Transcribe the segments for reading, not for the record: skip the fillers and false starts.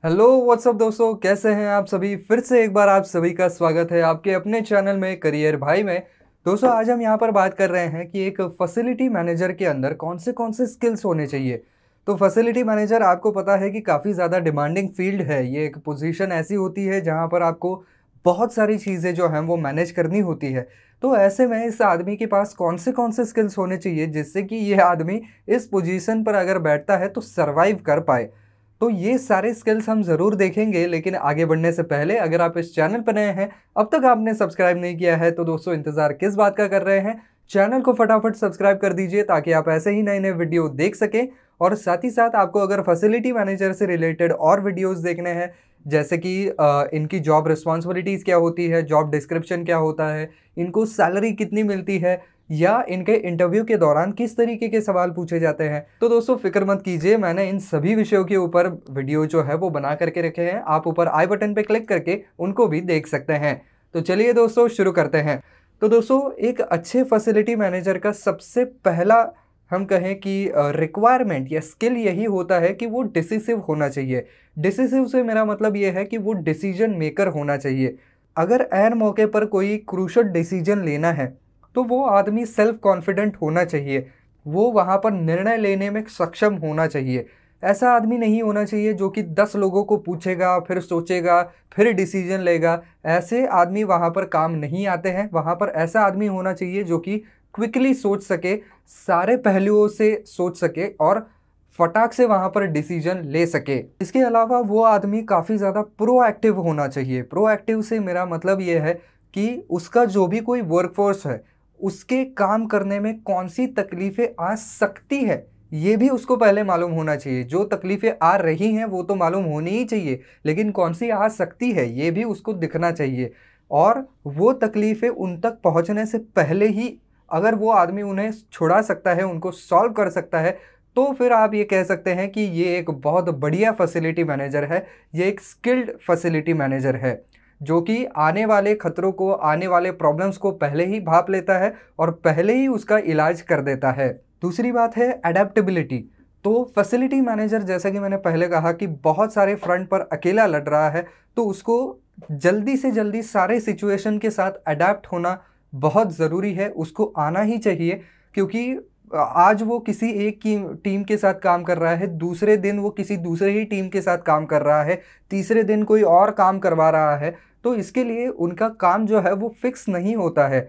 Hello what's up दोस्तों, कैसे हैं आप सभी। फिर से एक बार आप सभी का स्वागत है आपके अपने चैनल में करियर भाई में। दोस्तों, आज हम यहाँ पर बात कर रहे हैं कि एक फैसिलिटी मैनेजर के अंदर कौन से स्किल्स होने चाहिए। तो फैसिलिटी मैनेजर आपको पता है कि काफ़ी ज़्यादा डिमांडिंग फील्ड है। ये एक पोजीशन ऐसी होती है जहाँ पर आपको बहुत सारी चीज़ें जो हैं वो मैनेज करनी होती है। तो ऐसे में इस आदमी के पास कौन से स्किल्स होने चाहिए जिससे कि ये आदमी इस पोजीशन पर अगर बैठता है तो सर्वाइव कर पाए। तो ये सारे स्किल्स हम ज़रूर देखेंगे, लेकिन आगे बढ़ने से पहले अगर आप इस चैनल पर नए हैं, अब तक आपने सब्सक्राइब नहीं किया है, तो दोस्तों इंतज़ार किस बात का कर रहे हैं। चैनल को फटाफट सब्सक्राइब कर दीजिए ताकि आप ऐसे ही नए नए वीडियो देख सकें। और साथ ही साथ आपको अगर फैसिलिटी मैनेजर से रिलेटेड और वीडियोस देखने हैं, जैसे कि इनकी जॉब रिस्पॉन्सिबिलिटीज़ क्या होती है, जॉब डिस्क्रिप्शन क्या होता है, इनको सैलरी कितनी मिलती है, या इनके इंटरव्यू के दौरान किस तरीके के सवाल पूछे जाते हैं, तो दोस्तों फिक्र मत कीजिए, मैंने इन सभी विषयों के ऊपर वीडियो जो है वो बना करके रखे हैं। आप ऊपर आई बटन पे क्लिक करके उनको भी देख सकते हैं। तो चलिए दोस्तों शुरू करते हैं। तो दोस्तों, एक अच्छे फैसिलिटी मैनेजर का सबसे पहला हम कहें कि रिक्वायरमेंट या स्किल यही होता है कि वो डिसिसिव होना चाहिए। डिसिसिव से मेरा मतलब ये है कि वो डिसीजन मेकर होना चाहिए। अगर ऐन मौके पर कोई क्रूशल डिसीजन लेना है तो वो आदमी सेल्फ कॉन्फिडेंट होना चाहिए। वो वहाँ पर निर्णय लेने में सक्षम होना चाहिए। ऐसा आदमी नहीं होना चाहिए जो कि 10 लोगों को पूछेगा, फिर सोचेगा, फिर डिसीजन लेगा। ऐसे आदमी वहाँ पर काम नहीं आते हैं। वहाँ पर ऐसा आदमी होना चाहिए जो कि क्विकली सोच सके, सारे पहलुओं से सोच सके और फटाक से वहाँ पर डिसीजन ले सके। इसके अलावा वो आदमी काफ़ी ज़्यादा प्रोएक्टिव होना चाहिए। प्रोएक्टिव से मेरा मतलब ये है कि उसका जो भी कोई वर्कफोर्स है, उसके काम करने में कौन सी तकलीफ़ें आ सकती है, ये भी उसको पहले मालूम होना चाहिए। जो तकलीफ़ें आ रही हैं वो तो मालूम होनी ही चाहिए, लेकिन कौन सी आ सकती है ये भी उसको दिखना चाहिए। और वो तकलीफ़ें उन तक पहुंचने से पहले ही अगर वो आदमी उन्हें छुड़ा सकता है, उनको सॉल्व कर सकता है, तो फिर आप ये कह सकते हैं कि ये एक बहुत बढ़िया फैसिलिटी मैनेजर है। ये एक स्किल्ड फैसिलिटी मैनेजर है जो कि आने वाले खतरों को, आने वाले प्रॉब्लम्स को पहले ही भाप लेता है और पहले ही उसका इलाज कर देता है। दूसरी बात है एडेप्टेबिलिटी। तो फैसिलिटी मैनेजर, जैसा कि मैंने पहले कहा कि बहुत सारे फ्रंट पर अकेला लड़ रहा है, तो उसको जल्दी से जल्दी सारे सिचुएशन के साथ अडेप्ट होना बहुत ज़रूरी है। उसको आना ही चाहिए, क्योंकि आज वो किसी एक की टीम के साथ काम कर रहा है, दूसरे दिन वो किसी दूसरे ही टीम के साथ काम कर रहा है, तीसरे दिन कोई और काम करवा रहा है। तो इसके लिए उनका काम जो है वो फिक्स नहीं होता है।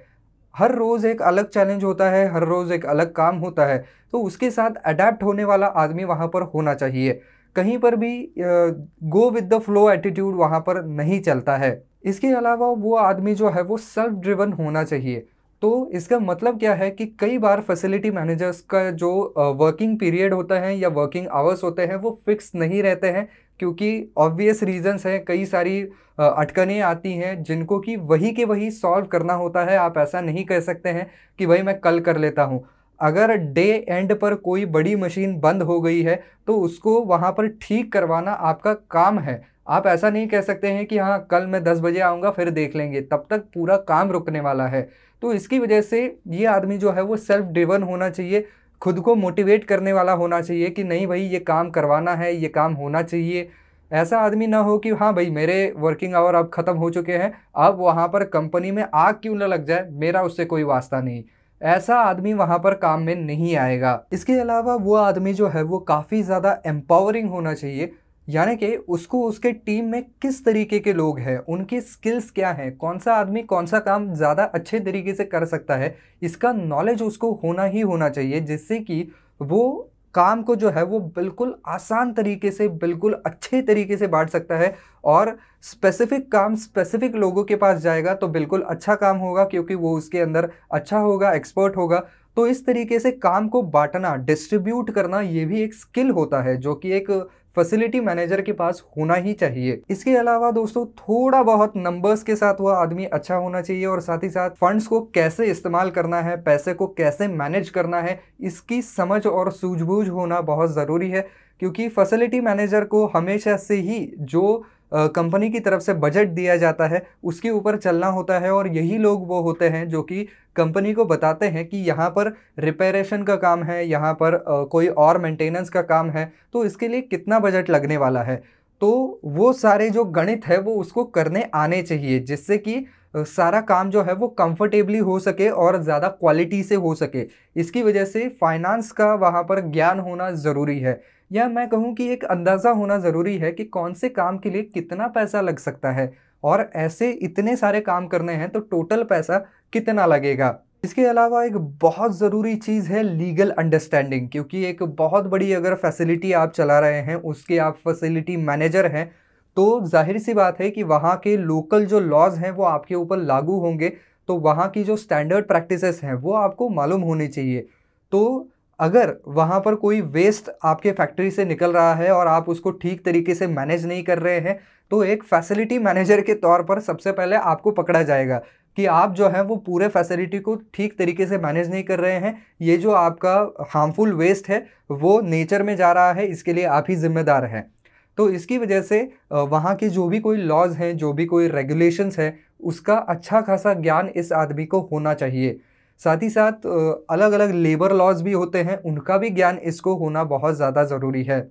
हर रोज़ एक अलग चैलेंज होता है, हर रोज़ एक अलग काम होता है। तो उसके साथ अडेप्ट होने वाला आदमी वहाँ पर होना चाहिए। कहीं पर भी go with the flow attitude वहाँ पर नहीं चलता है। इसके अलावा वो आदमी जो है वो सेल्फ ड्रिवन होना चाहिए। तो इसका मतलब क्या है कि कई बार फैसिलिटी मैनेजर्स का जो वर्किंग पीरियड होता है या वर्किंग आवर्स होते हैं वो फिक्स नहीं रहते हैं, क्योंकि ऑब्वियस रीजंस हैं, कई सारी अटकनें आती हैं जिनको कि वही के वही सॉल्व करना होता है। आप ऐसा नहीं कह सकते हैं कि भाई मैं कल कर लेता हूँ। अगर डे एंड पर कोई बड़ी मशीन बंद हो गई है तो उसको वहाँ पर ठीक करवाना आपका काम है। आप ऐसा नहीं कह सकते हैं कि हाँ कल मैं 10 बजे आऊँगा फिर देख लेंगे, तब तक पूरा काम रुकने वाला है। तो इसकी वजह से ये आदमी जो है वो सेल्फ ड्रिवन होना चाहिए, खुद को मोटिवेट करने वाला होना चाहिए कि नहीं भाई ये काम करवाना है, ये काम होना चाहिए। ऐसा आदमी ना हो कि हाँ भाई मेरे वर्किंग आवर अब ख़त्म हो चुके हैं, अब वहाँ पर कंपनी में आग क्यों ना लग जाए, मेरा उससे कोई वास्ता नहीं। ऐसा आदमी वहाँ पर काम में नहीं आएगा। इसके अलावा वो आदमी जो है वो काफ़ी ज़्यादा एम्पावरिंग होना चाहिए, यानी कि उसको उसके टीम में किस तरीके के लोग हैं, उनकी स्किल्स क्या हैं, कौन सा आदमी कौन सा काम ज़्यादा अच्छे तरीके से कर सकता है, इसका नॉलेज उसको होना ही होना चाहिए, जिससे कि वो काम को जो है वो बिल्कुल आसान तरीके से, बिल्कुल अच्छे तरीके से बांट सकता है। और स्पेसिफिक काम स्पेसिफिक लोगों के पास जाएगा तो बिल्कुल अच्छा काम होगा, क्योंकि वो उसके अंदर अच्छा होगा, एक्सपर्ट होगा। तो इस तरीके से काम को बांटना, डिस्ट्रीब्यूट करना, ये भी एक स्किल होता है जो कि एक फैसिलिटी मैनेजर के पास होना ही चाहिए। इसके अलावा दोस्तों थोड़ा बहुत नंबर्स के साथ वह आदमी अच्छा होना चाहिए, और साथ ही साथ फंड्स को कैसे इस्तेमाल करना है, पैसे को कैसे मैनेज करना है, इसकी समझ और सूझबूझ होना बहुत ज़रूरी है। क्योंकि फैसिलिटी मैनेजर को हमेशा से ही जो कंपनी की तरफ से बजट दिया जाता है उसके ऊपर चलना होता है, और यही लोग वो होते हैं जो कि कंपनी को बताते हैं कि यहाँ पर रिपेयरेशन का काम है, यहाँ पर कोई और मेंटेनेंस का काम है, तो इसके लिए कितना बजट लगने वाला है। तो वो सारे जो गणित है वो उसको करने आने चाहिए, जिससे कि सारा काम जो है वो कंफर्टेबली हो सके और ज़्यादा क्वालिटी से हो सके। इसकी वजह से फाइनेंस का वहाँ पर ज्ञान होना ज़रूरी है, या मैं कहूँ कि एक अंदाज़ा होना ज़रूरी है कि कौन से काम के लिए कितना पैसा लग सकता है, और ऐसे इतने सारे काम करने हैं तो टोटल पैसा कितना लगेगा। इसके अलावा एक बहुत ज़रूरी चीज़ है लीगल अंडरस्टैंडिंग, क्योंकि एक बहुत बड़ी अगर फैसिलिटी आप चला रहे हैं, उसके आप फैसिलिटी मैनेजर हैं, तो ज़ाहिर सी बात है कि वहाँ के लोकल जो लॉज़ हैं वो आपके ऊपर लागू होंगे, तो वहाँ की जो स्टैंडर्ड प्रैक्टिसेस हैं वो आपको मालूम होनी चाहिए। तो अगर वहाँ पर कोई वेस्ट आपके फैक्ट्री से निकल रहा है और आप उसको ठीक तरीके से मैनेज नहीं कर रहे हैं, तो एक फैसिलिटी मैनेजर के तौर पर सबसे पहले आपको पकड़ा जाएगा कि आप जो है वो पूरे फैसिलिटी को ठीक तरीके से मैनेज नहीं कर रहे हैं। ये जो आपका हार्मफुल वेस्ट है वो नेचर में जा रहा है, इसके लिए आप ही ज़िम्मेदार हैं। तो इसकी वजह से वहाँ के जो भी कोई लॉज़ हैं, जो भी कोई रेगुलेशंस हैं, उसका अच्छा खासा ज्ञान इस आदमी को होना चाहिए। साथ ही साथ अलग अलग लेबर लॉज़ भी होते हैं, उनका भी ज्ञान इसको होना बहुत ज़्यादा ज़रूरी है।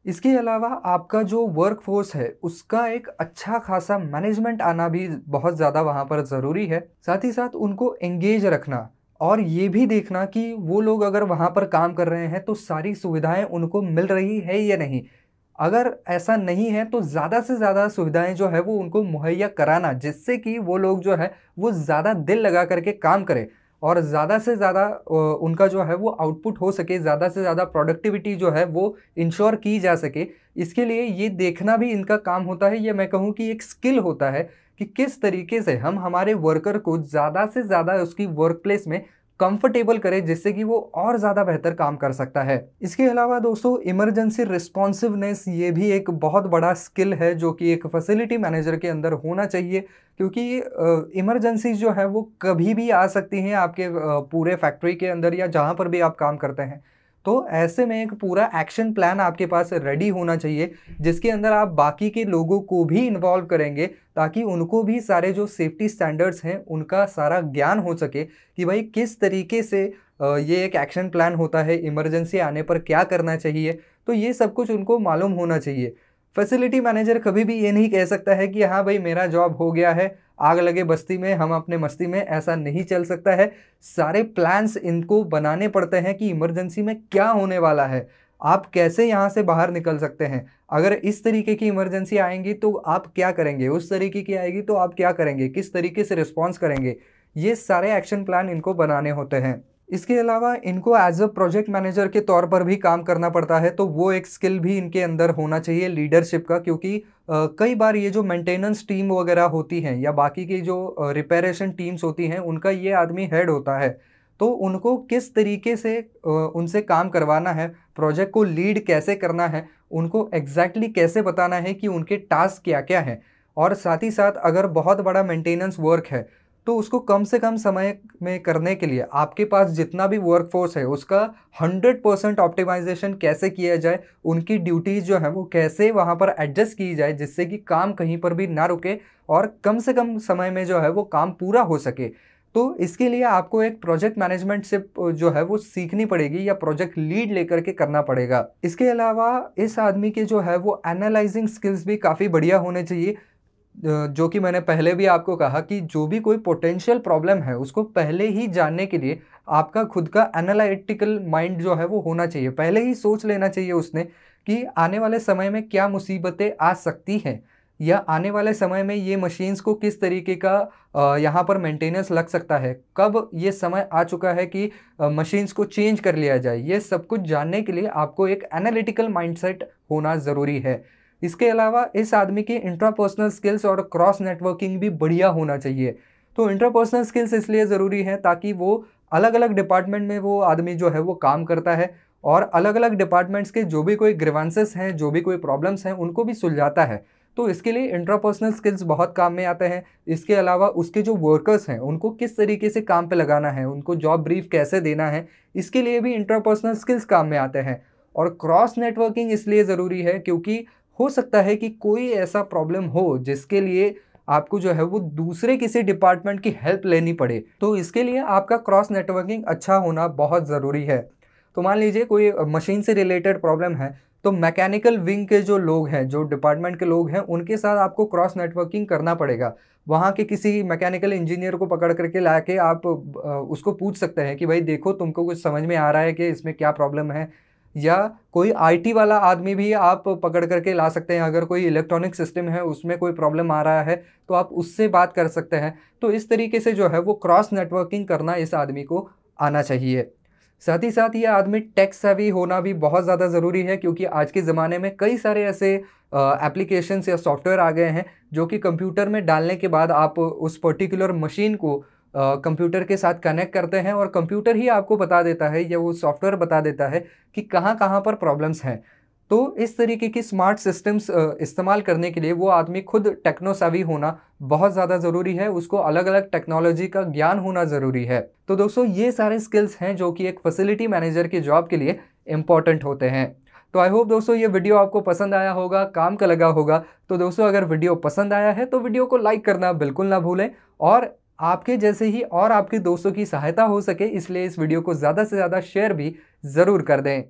इसके अलावा आपका जो वर्क फोर्स है उसका एक अच्छा खासा मैनेजमेंट आना भी बहुत ज़्यादा वहाँ पर ज़रूरी है। साथ ही साथ उनको एंगेज रखना और ये भी देखना कि वो लोग अगर वहाँ पर काम कर रहे हैं तो सारी सुविधाएं उनको मिल रही है या नहीं। अगर ऐसा नहीं है तो ज़्यादा से ज़्यादा सुविधाएं जो है वो उनको मुहैया कराना, जिससे कि वो लोग जो है वो ज़्यादा दिल लगा करके काम करें और ज़्यादा से ज़्यादा उनका जो है वो आउटपुट हो सके, ज़्यादा से ज़्यादा प्रोडक्टिविटी जो है वो इंश्योर की जा सके। इसके लिए ये देखना भी इनका काम होता है, ये मैं कहूँ कि एक स्किल होता है कि किस तरीके से हम हमारे वर्कर को ज़्यादा से ज़्यादा उसकी वर्क प्लेस में कंफर्टेबल करें, जिससे कि वो और ज़्यादा बेहतर काम कर सकता है। इसके अलावा दोस्तों इमरजेंसी रिस्पॉन्सिवनेस ये भी एक बहुत बड़ा स्किल है जो कि एक फैसिलिटी मैनेजर के अंदर होना चाहिए, क्योंकि इमरजेंसी जो है वो कभी भी आ सकती हैं आपके पूरे फैक्ट्री के अंदर या जहाँ पर भी आप काम करते हैं। तो ऐसे में एक पूरा एक्शन प्लान आपके पास रेडी होना चाहिए, जिसके अंदर आप बाकी के लोगों को भी इन्वॉल्व करेंगे, ताकि उनको भी सारे जो सेफ्टी स्टैंडर्ड्स हैं उनका सारा ज्ञान हो सके कि भाई किस तरीके से ये एक एक्शन प्लान होता है, इमरजेंसी आने पर क्या करना चाहिए। तो ये सब कुछ उनको मालूम होना चाहिए। फैसिलिटी मैनेजर कभी भी ये नहीं कह सकता है कि हाँ भाई मेरा जॉब हो गया है, आग लगे बस्ती में हम अपने मस्ती में, ऐसा नहीं चल सकता है। सारे प्लान्स इनको बनाने पड़ते हैं कि इमरजेंसी में क्या होने वाला है, आप कैसे यहाँ से बाहर निकल सकते हैं। अगर इस तरीके की इमरजेंसी आएंगी तो आप क्या करेंगे, उस तरीके की आएगी तो आप क्या करेंगे, किस तरीके से रिस्पॉन्स करेंगे। ये सारे एक्शन प्लान इनको बनाने होते हैं। इसके अलावा इनको एज अ प्रोजेक्ट मैनेजर के तौर पर भी काम करना पड़ता है, तो वो एक स्किल भी इनके अंदर होना चाहिए लीडरशिप का, क्योंकि कई बार ये जो मेंटेनेंस टीम वगैरह होती हैं या बाकी की जो रिपेरेशन टीम्स होती हैं, उनका ये आदमी हेड होता है। तो उनको किस तरीके से उनसे काम करवाना है, प्रोजेक्ट को लीड कैसे करना है, उनको एग्जैक्टली कैसे बताना है कि उनके टास्क क्या क्या हैं। और साथ ही साथ अगर बहुत बड़ा मेंटेनेंस वर्क है तो उसको कम से कम समय में करने के लिए आपके पास जितना भी वर्कफोर्स है उसका 100% ऑप्टिमाइजेशन कैसे किया जाए, उनकी ड्यूटीज़ जो है वो कैसे वहाँ पर एडजस्ट की जाए, जिससे कि काम कहीं पर भी ना रुके और कम से कम समय में जो है वो काम पूरा हो सके। तो इसके लिए आपको एक प्रोजेक्ट मैनेजमेंट से जो है वो सीखनी पड़ेगी या प्रोजेक्ट लीड लेकर के करना पड़ेगा। इसके अलावा इस आदमी के जो है वो एनालाइजिंग स्किल्स भी काफ़ी बढ़िया होने चाहिए, जो कि मैंने पहले भी आपको कहा कि जो भी कोई पोटेंशियल प्रॉब्लम है उसको पहले ही जानने के लिए आपका खुद का एनालिटिकल माइंड जो है वो होना चाहिए। पहले ही सोच लेना चाहिए उसने कि आने वाले समय में क्या मुसीबतें आ सकती हैं, या आने वाले समय में ये मशीन्स को किस तरीके का यहाँ पर मेंटेनेंस लग सकता है, कब ये समय आ चुका है कि मशीन्स को चेंज कर लिया जाए। ये सब कुछ जानने के लिए आपको एक एनालिटिकल माइंडसेट होना ज़रूरी है। इसके अलावा इस आदमी के इंट्रापर्सनल स्किल्स और क्रॉस नेटवर्किंग भी बढ़िया होना चाहिए। तो इंट्रापर्सनल स्किल्स इसलिए ज़रूरी है ताकि वो अलग अलग डिपार्टमेंट में वो आदमी जो है वो काम करता है और अलग अलग डिपार्टमेंट्स के जो भी कोई ग्रीवेंसेस हैं, जो भी कोई प्रॉब्लम्स हैं, उनको भी सुलझाता है। तो इसके लिए इंट्रापर्सनल स्किल्स बहुत काम में आते हैं। इसके अलावा उसके जो वर्कर्स हैं उनको किस तरीके से काम पे लगाना है, उनको जॉब ब्रीफ कैसे देना है, इसके लिए भी इंट्रापर्सनल स्किल्स काम में आते हैं। और क्रॉस नेटवर्किंग इसलिए ज़रूरी है क्योंकि हो सकता है कि कोई ऐसा प्रॉब्लम हो जिसके लिए आपको जो है वो दूसरे किसी डिपार्टमेंट की हेल्प लेनी पड़े, तो इसके लिए आपका क्रॉस नेटवर्किंग अच्छा होना बहुत ज़रूरी है। तो मान लीजिए कोई मशीन से रिलेटेड प्रॉब्लम है, तो मैकेनिकल विंग के जो लोग हैं, जो डिपार्टमेंट के लोग हैं, उनके साथ आपको क्रॉस नेटवर्किंग करना पड़ेगा। वहाँ के किसी मैकेनिकल इंजीनियर को पकड़ करके लाके आप उसको पूछ सकते हैं कि भाई देखो तुमको कुछ समझ में आ रहा है कि इसमें क्या प्रॉब्लम है, या कोई आईटी वाला आदमी भी आप पकड़ करके ला सकते हैं। अगर कोई इलेक्ट्रॉनिक सिस्टम है उसमें कोई प्रॉब्लम आ रहा है तो आप उससे बात कर सकते हैं। तो इस तरीके से जो है वो क्रॉस नेटवर्किंग करना इस आदमी को आना चाहिए। साथ ही साथ ये आदमी टेक सेवी होना भी बहुत ज़्यादा ज़रूरी है, क्योंकि आज के ज़माने में कई सारे ऐसे एप्लीकेशंस या सॉफ्टवेयर आ गए हैं जो कि कंप्यूटर में डालने के बाद आप उस पर्टिकुलर मशीन को कंप्यूटर के साथ कनेक्ट करते हैं और कंप्यूटर ही आपको बता देता है या वो सॉफ्टवेयर बता देता है कि कहाँ कहाँ पर प्रॉब्लम्स हैं। तो इस तरीके की स्मार्ट सिस्टम्स इस्तेमाल करने के लिए वो आदमी खुद टेक्नो सेवी होना बहुत ज़्यादा ज़रूरी है, उसको अलग अलग टेक्नोलॉजी का ज्ञान होना ज़रूरी है। तो दोस्तों ये सारे स्किल्स हैं जो कि एक फैसिलिटी मैनेजर की जॉब के लिए इम्पॉर्टेंट होते हैं। तो आई होप दोस्तों ये वीडियो आपको पसंद आया होगा, काम का लगा होगा। तो दोस्तों अगर वीडियो पसंद आया है तो वीडियो को लाइक करना बिल्कुल ना भूलें, और आपके जैसे ही और आपके दोस्तों की सहायता हो सके इसलिए इस वीडियो को ज़्यादा से ज़्यादा शेयर भी ज़रूर कर दें।